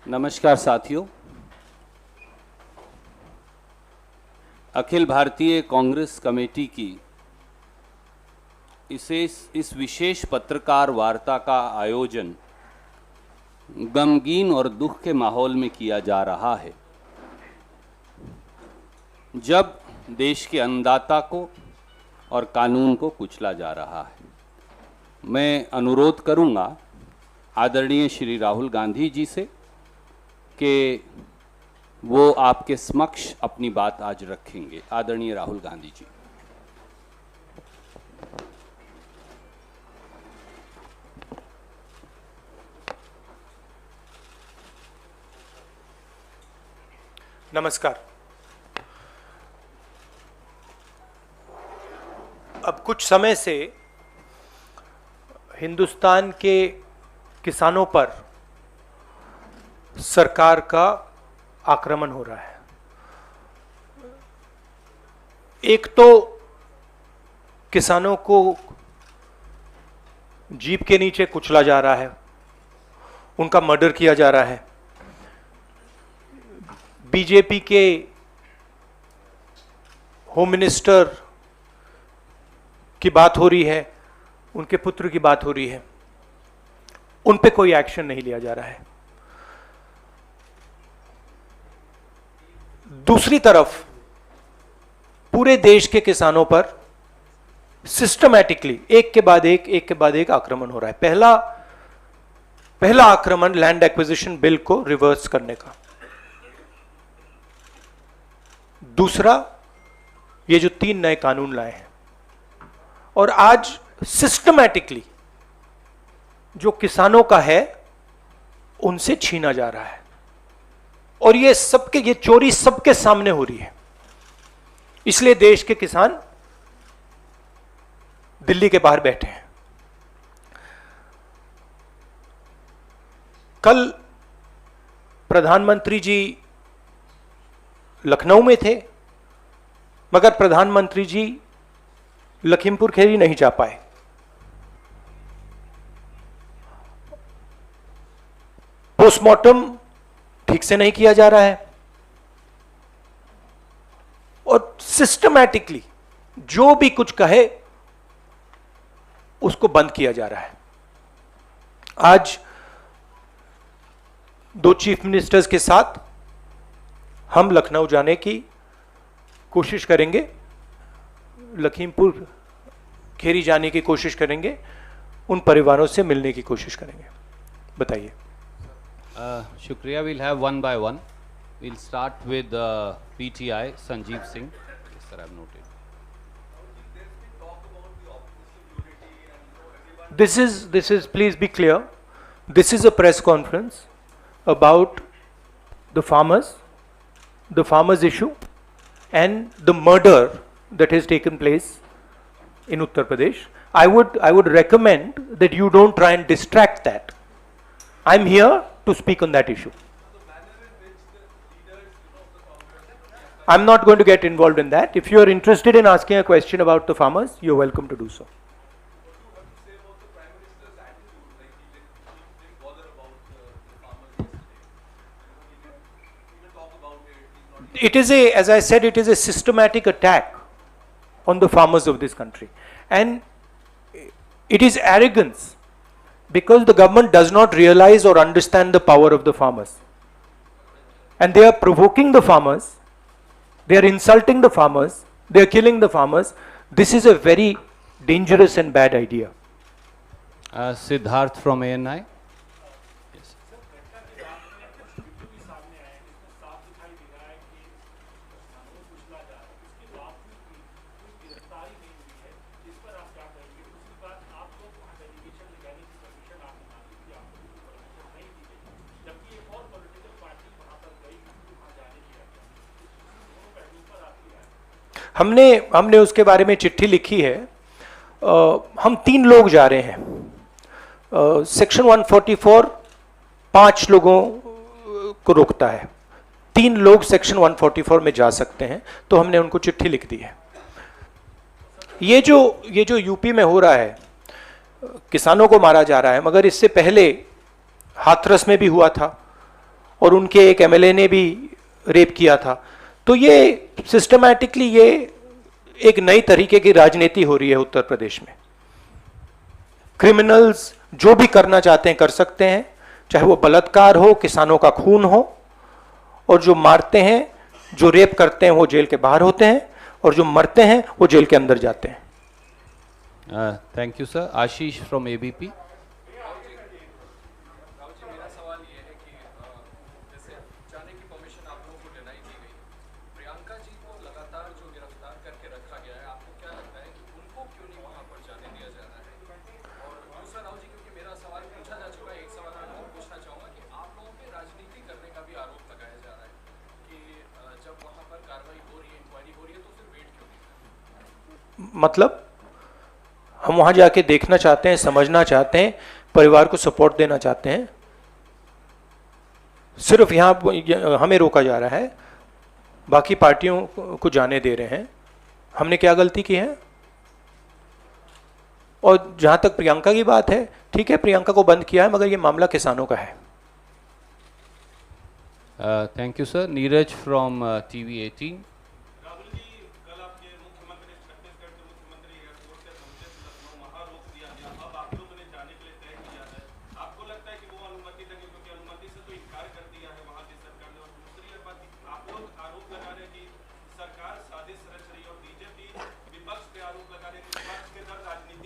नमस्कार साथियों, अखिल भारतीय कांग्रेस कमेटी की इस विशेष पत्रकार वार्ता का आयोजन गमगीन और दुख के माहौल में किया जा रहा है, जब देश के अन्नदाता को और कानून को कुचला जा रहा है। मैं अनुरोध करूंगा आदरणीय श्री राहुल गांधी जी से कि वो आपके समक्ष अपनी बात आज रखेंगे। आदरणीय राहुल गांधी जी। नमस्कार। अब कुछ समय से हिंदुस्तान के किसानों पर सरकार का आक्रमण हो रहा है। एक तो किसानों को जीप के नीचे कुचला जा रहा है, उनका मर्डर किया जा रहा है। बीजेपी के होम मिनिस्टर की बात हो रही है, उनके पुत्र की बात हो रही है, उन पे कोई एक्शन नहीं लिया जा रहा है। दूसरी तरफ पूरे देश के किसानों पर सिस्टमैटिकली एक के बाद एक आक्रमण हो रहा है। पहला आक्रमण लैंड एक्विजिशन बिल को रिवर्स करने का, दूसरा ये जो 3 नए कानून लाए हैं, और आज सिस्टमैटिकली जो किसानों का है उनसे छीना जा रहा है। और ये चोरी सबके सामने हो रही है। इसलिए देश के किसान दिल्ली के बाहर बैठे हैं। कल प्रधानमंत्री जी लखनऊ में थे, मगर प्रधानमंत्री जी लखीमपुर खीरी नहीं जा पाए। पोस्टमार्टम ठीक से नहीं किया जा रहा है और सिस्टमैटिकली जो भी कुछ कहे उसको बंद किया जा रहा है। आज 2 चीफ मिनिस्टर्स के साथ हम लखनऊ जाने की कोशिश करेंगे, लखीमपुर खीरी जाने की कोशिश करेंगे, उन परिवारों से मिलने की कोशिश करेंगे। बताइए। शुक्रिया। We'll have one by one. We'll start with PTI Sanjeev Singh. Yes, sir, I've noted. This is please be clear. This is a press conference about the farmers issue and the murder that has taken place in Uttar Pradesh. I would recommend that you don't try and distract that. I'm here to speak on that issue. I'm not going to get involved in that. If you are interested in asking a question about the farmers, you're welcome to do so. It is as I said, it is a systematic attack on the farmers of this country. And it is arrogance, because the government does not realize or understand the power of the farmers. And they are provoking the farmers, they are insulting the farmers, they are killing the farmers. This is a very dangerous and bad idea. Siddharth from ANI. Yes. हमने उसके बारे में चिट्ठी लिखी है। हम 3 लोग जा रहे हैं। सेक्शन 144 5 लोगों को रोकता है, 3 लोग सेक्शन 144 में जा सकते हैं, तो हमने उनको चिट्ठी लिख दी है। ये जो यूपी में हो रहा है, किसानों को मारा जा रहा है, मगर इससे पहले हाथरस में भी हुआ था और उनके एक एमएलए ने भी रेप किया था। तो ये सिस्टमैटिकली ये एक नई तरीके की राजनीति हो रही है उत्तर प्रदेश में। क्रिमिनल्स जो भी करना चाहते हैं कर सकते हैं, चाहे वो बलात्कार हो, किसानों का खून हो, और जो मारते हैं, जो रेप करते हैं वो जेल के बाहर होते हैं, और जो मरते हैं वो जेल के अंदर जाते हैं। Thank you sir. Ashish from ABP. मतलब हम वहां जाके देखना चाहते हैं, समझना चाहते हैं, परिवार को सपोर्ट देना चाहते हैं। सिर्फ यहां हमें रोका जा रहा है, बाकी पार्टियों को जाने दे रहे हैं। हमने क्या गलती की है? और जहां तक प्रियंका की बात है, ठीक है, प्रियंका को बंद किया है, मगर ये मामला किसानों का है। Thank you sir. Neeraj from TV 18।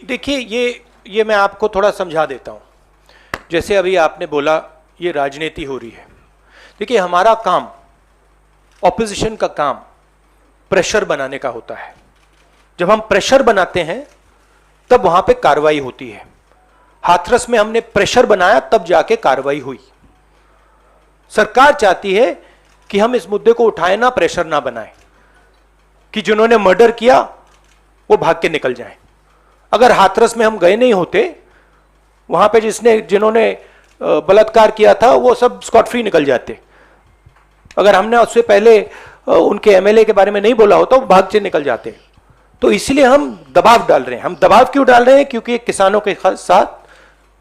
देखिए, ये मैं आपको थोड़ा समझा देता हूं। जैसे अभी आपने बोला ये राजनीति हो रही है। देखिए, हमारा काम, ऑपोजिशन का काम प्रेशर बनाने का होता है। जब हम प्रेशर बनाते हैं तब वहां पे कार्रवाई होती है। हाथरस में हमने प्रेशर बनाया, तब जाके कार्रवाई हुई। सरकार चाहती है कि हम इस मुद्दे को उठाएं ना, प्रेशर ना बनाएं, कि जिन्होंने मर्डर किया वो भाग के निकल जाएं। अगर हाथरस में हम गए नहीं होते, वहां पे जिन्होंने बलात्कार किया था वो सब स्कॉट फ्री निकल जाते। अगर हमने उससे पहले उनके एमएलए के बारे में नहीं बोला होता, वो भाग से निकल जाते। तो इसलिए हम दबाव डाल रहे हैं। हम दबाव क्यों डाल रहे हैं? क्योंकि किसानों के साथ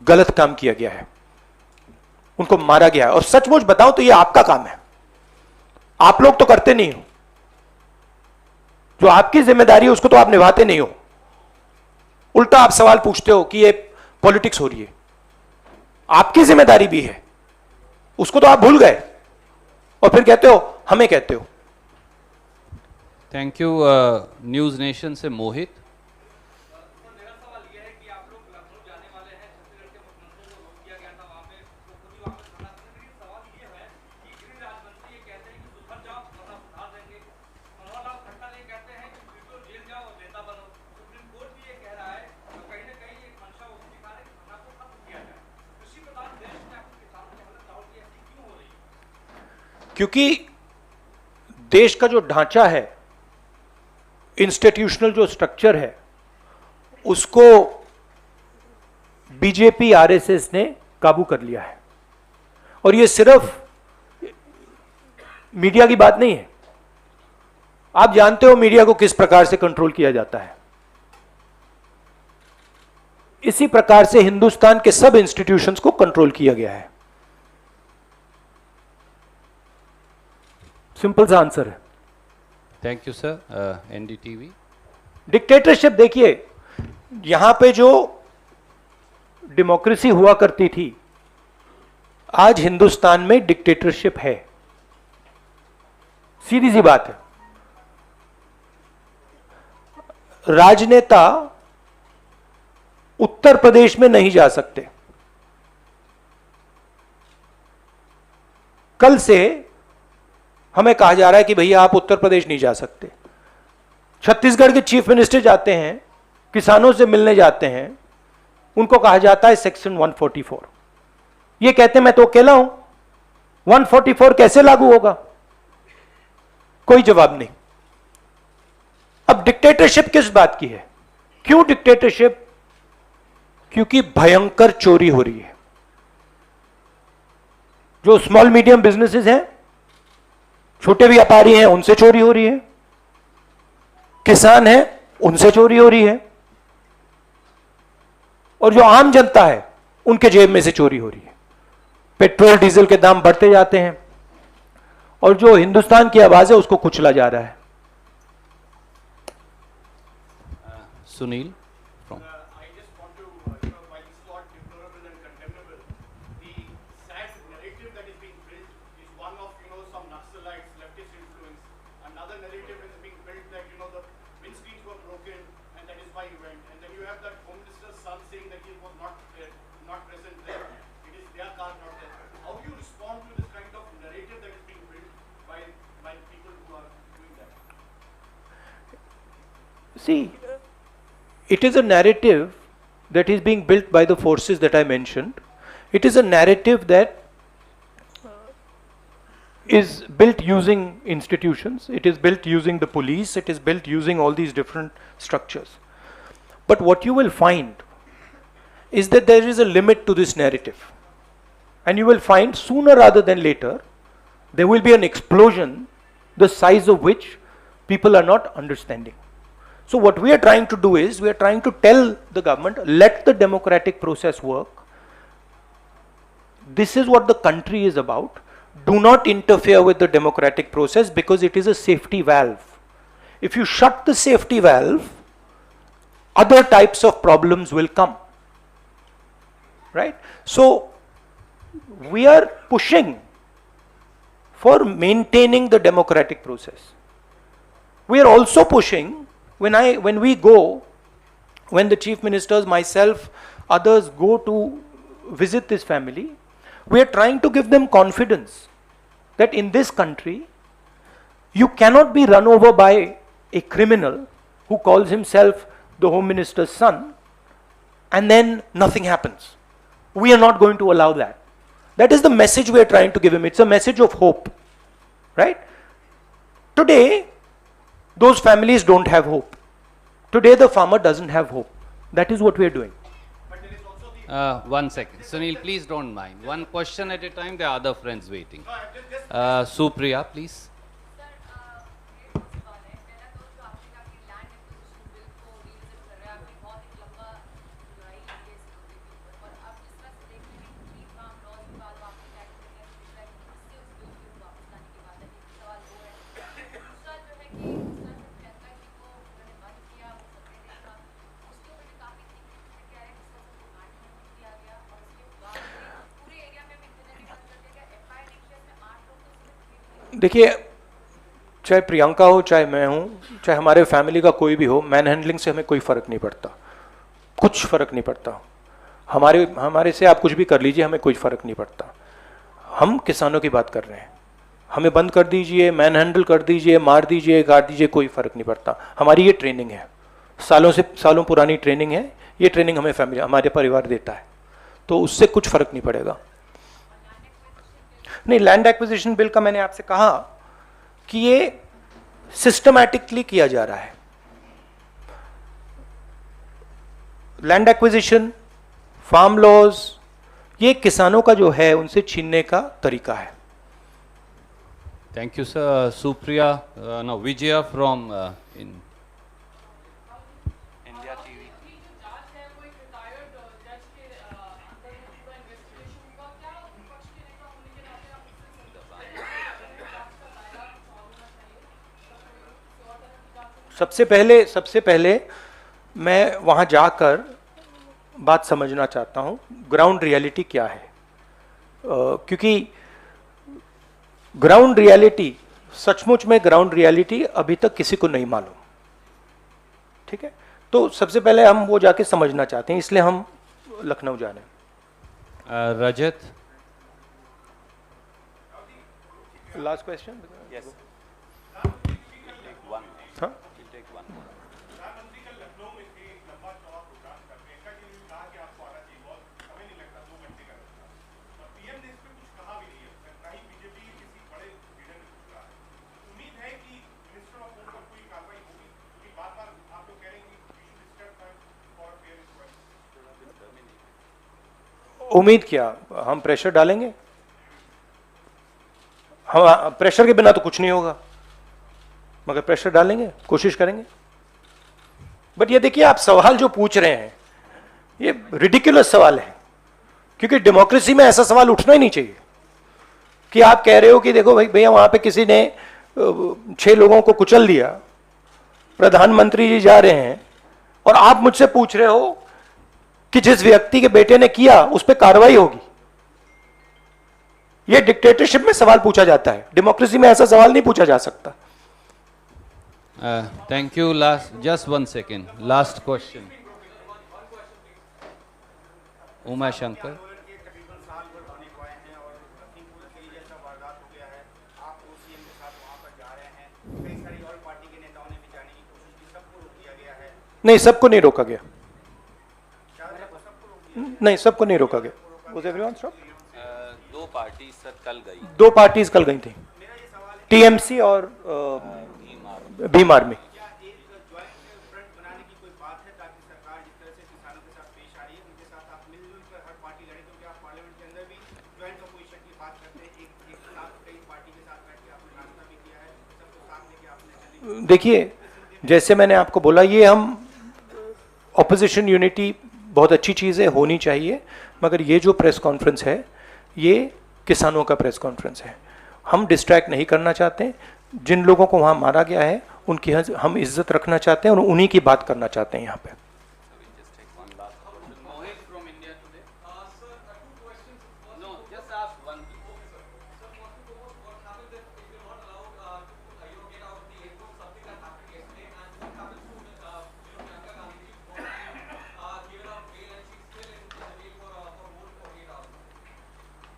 गलत काम किया गया है, उनको मारा गया है। और सचमुच बताऊं तो ये आपका काम है, आप लोग तो करते नहीं हो। जो आपकी जिम्मेदारी है उसको तो आप निभाते नहीं हो। उल्टा आप सवाल पूछते हो कि ये पॉलिटिक्स हो रही है। आपकी जिम्मेदारी भी है, उसको तो आप भूल गए और फिर कहते हो हमें कहते हो। Thank you. न्यूज नेशन से मोहित। क्योंकि देश का जो ढांचा है, इंस्टीट्यूशनल जो स्ट्रक्चर है, उसको बीजेपी आरएसएस ने काबू कर लिया है। और ये सिर्फ मीडिया की बात नहीं है। आप जानते हो मीडिया को किस प्रकार से कंट्रोल किया जाता है। इसी प्रकार से हिंदुस्तान के सब इंस्टीट्यूशंस को कंट्रोल किया गया है। सिंपल सा आंसर है। Thank you sir. NDTV. Dictatorship, देखिए यहां पे जो डेमोक्रेसी हुआ करती थी, आज हिंदुस्तान में डिक्टेटरशिप है। सीधी सी बात है। राजनेता उत्तर प्रदेश में नहीं जा सकते। कल से हमें कहा जा रहा है कि भैया आप उत्तर प्रदेश नहीं जा सकते। छत्तीसगढ़ के चीफ मिनिस्टर जाते हैं, किसानों से मिलने जाते हैं, उनको कहा जाता है सेक्शन 144। ये कहते हैं मैं तो अकेला हूं, 144 कैसे लागू होगा? कोई जवाब नहीं। अब डिक्टेटरशिप किस बात की है? क्यों डिक्टेटरशिप? क्योंकि भयंकर चोरी हो रही है। जो स्मॉल मीडियम बिजनेसेस हैं, छोटे व्यापारी हैं, उनसे चोरी हो रही है, किसान हैं, उनसे चोरी हो रही है, और जो आम जनता है उनके जेब में से चोरी हो रही है। पेट्रोल डीजल के दाम बढ़ते जाते हैं और जो हिंदुस्तान की आवाज है उसको कुचला जा रहा है। Sunil from I just want to, while this is all deplorable and condemnable, the sad narrative that is being built is one of, some Naxalites, leftist influence. Another narrative is being built that, the windscreens were broken and that is why he went. And then you have that Home Minister's son saying that he was not there, not present there. It is their car, not there. How do you respond to this kind of narrative that is being built by people who are doing that? See, it is a narrative that is being built by the forces that I mentioned. It is a narrative that is built using institutions, it is built using the police, it is built using all these different structures. But what you will find is that there is a limit to this narrative. And you will find sooner rather than later, there will be an explosion, the size of which people are not understanding. So what we are trying to do is, we are trying to tell the government, let the democratic process work. This is what the country is about. Do not interfere with the democratic process because it is a safety valve. If you shut the safety valve, other types of problems will come. Right? So we are pushing for maintaining the democratic process. We are also pushing, when we go, when the chief ministers, myself, others go to visit this family, we are trying to give them confidence that in this country, you cannot be run over by a criminal who calls himself the Home Minister's son, and then nothing happens. We are not going to allow that. That is the message we are trying to give him. It's a message of hope, right? Today, those families don't have hope. Today, the farmer doesn't have hope. That is what we are doing. But there is also the 1 second. Sunil, please don't mind. One question at a time. There are other friends waiting. No, I'm just Supriya, please. Sir ये कौन सी बात है? पहला तो जो आपने कहा कि लैंड एक्विजिशन बिल को रिविजिट कर रहे हैं, आपने बहुत एक लंबा लड़ाई लड़ी है इस मुद्दे के ऊपर, और अब जिस तरह से देख रहे हैं कि ट्री फार्म लॉज के बाद वापस टैक्स करने का दूसरा है कि किससे उस बिल को वापस लाने की बात है, एक सवाल वो है। दूसरा जो है कि जिस तरह से प्रियंका जी को उन्होंने बंद किया, वो सत्य नहीं था, उसके ऊपर भी काफी थिंकिंग क्या है, जिस तरह से उनको कांड नहीं किया गया, और उसके बाद पूरे एरिया में इंटरनेट भी बंद कर दिया गया। FIR नेक्स्ट में 8 लोग तो सिर्फ देखिए, चाहे प्रियंका हो, चाहे मैं हूं, चाहे हमारे फैमिली का कोई भी हो, मैन हैंडलिंग से हमें कोई फर्क नहीं पड़ता, कुछ फर्क नहीं पड़ता। हमारे से आप कुछ भी कर लीजिए, हमें कोई फर्क नहीं पड़ता। हम किसानों की बात कर रहे हैं। हमें बंद कर दीजिए, मैन हैंडल कर दीजिए, मार दीजिए, काट दीजिए, कोई फर्क नहीं पड़ता। हमारी ये ट्रेनिंग है, सालों पुरानी ट्रेनिंग है। ये ट्रेनिंग हमें फैमिली, हमारे परिवार देता है, तो उससे कुछ फर्क नहीं पड़ेगा। नहीं, लैंड एक्विजिशन बिल का मैंने आपसे कहा कि ये सिस्टमैटिकली किया जा रहा है। लैंड एक्विजिशन, फार्म लॉज, ये किसानों का जो है उनसे छीनने का तरीका है। Thank you, sir. Supriya, no, Vijaya from in India TV. सबसे पहले मैं वहाँ जाकर बात समझना चाहता हूँ, ग्राउंड रियलिटी क्या है। क्योंकि ग्राउंड रियलिटी, सचमुच में ग्राउंड रियलिटी अभी तक किसी को नहीं मालूम। ठीक है, तो सबसे पहले हम वो जाके समझना चाहते हैं, इसलिए हम लखनऊ जा रहे हैं। Rajat. Last question. Yes. हाँ, प्रधानमंत्री कल लखनऊ में थे, एक लंबा चौड़ा प्रोग्राम कर प्रियंका जी ने कहा कि आपको आना चाहिए, बहुत हमें नहीं लगता 2 घंटे का रास्ता, और पीएम ने इस पर कुछ कहा भी नहीं है, ना ही बीजेपी किसी बड़े लीडर ने कुछ कहा है। उम्मीद है कि मिनिस्टर ऑफ होम पर कोई कार्रवाई होगी, क्योंकि बात उम्मीद किया हम प्रेशर डालेंगे, हम प्रेशर के बिना तो कुछ नहीं होगा, मगर प्रेशर डालेंगे, कोशिश करेंगे। बट ये देखिए, आप सवाल जो पूछ रहे हैं ये रिडिकुलस सवाल है, क्योंकि डेमोक्रेसी में ऐसा सवाल उठना ही नहीं चाहिए कि आप कह रहे हो कि देखो भाई भैया वहां पे किसी ने 6 लोगों को कुचल दिया, प्रधानमंत्री जी जा रहे हैं और आप मुझसे पूछ रहे हो कि जिस व्यक्ति के बेटे ने किया उस पर कार्रवाई होगी। यह डिक्टेटरशिप में सवाल पूछा जाता है, डेमोक्रेसी में ऐसा सवाल नहीं पूछा जा सकता। Thank you. Last, just 1 second, last question. Uma Shankar. आंदोलन के तकरीबन साल भर होने को आए हैं और लखीमपुर खीरी जैसा वारदात हो गया है, आप OCM के साथ वहां पर जा रहे हैं, कई सारी और पार्टी के नेताओं ने भी जाने की कोशिश की, सबको रोक दिया गया है। नहीं, सबको नहीं रोका गया, सबको रोक दिया नहीं सबको नहीं रोका गया। Was everyone stopped? 2 party sir कल गई। 2 पार्टीज कल गई थी, TMC और भीम आर्मी। क्या एक ज्वाइंट फ्रंट बनाने की कोई बात है ताकि सरकार जिस तरह से किसानों के साथ पेश आ रही है उनके साथ आप मिलजुल कर हर पार्टी लड़े, क्योंकि आप पार्लियामेंट के अंदर भी ज्वाइंट अपोजिशन की बात करते हैं, एक साथ कई पार्टी के साथ बैठ के आपने नाश्ता भी किया है, सबको साथ लेके आपने चली। देखिए, जैसे मैंने आपको बोला, ये हम ऑपोजिशन यूनिटी बहुत अच्छी चीज़ है, होनी चाहिए, मगर ये जो प्रेस कॉन्फ्रेंस है ये किसानों का प्रेस कॉन्फ्रेंस है। हम डिस्ट्रैक्ट नहीं करना चाहते, जिन लोगों को वहाँ मारा गया है उनकी हम इज्जत रखना चाहते हैं और उन्हीं की बात करना चाहते हैं यहाँ पे।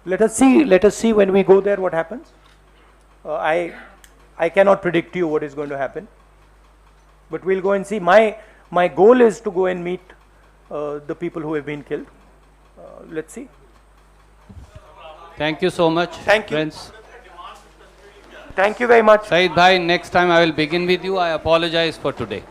Let us see when we go there what happens. I cannot predict you what is going to happen, but we'll go and see. My goal is to go and meet the people who have been killed. Let's see. Thank you so much. Thank you. Friends. Thank you very much. Saeed bhai, next time I will begin with you. I apologize for today.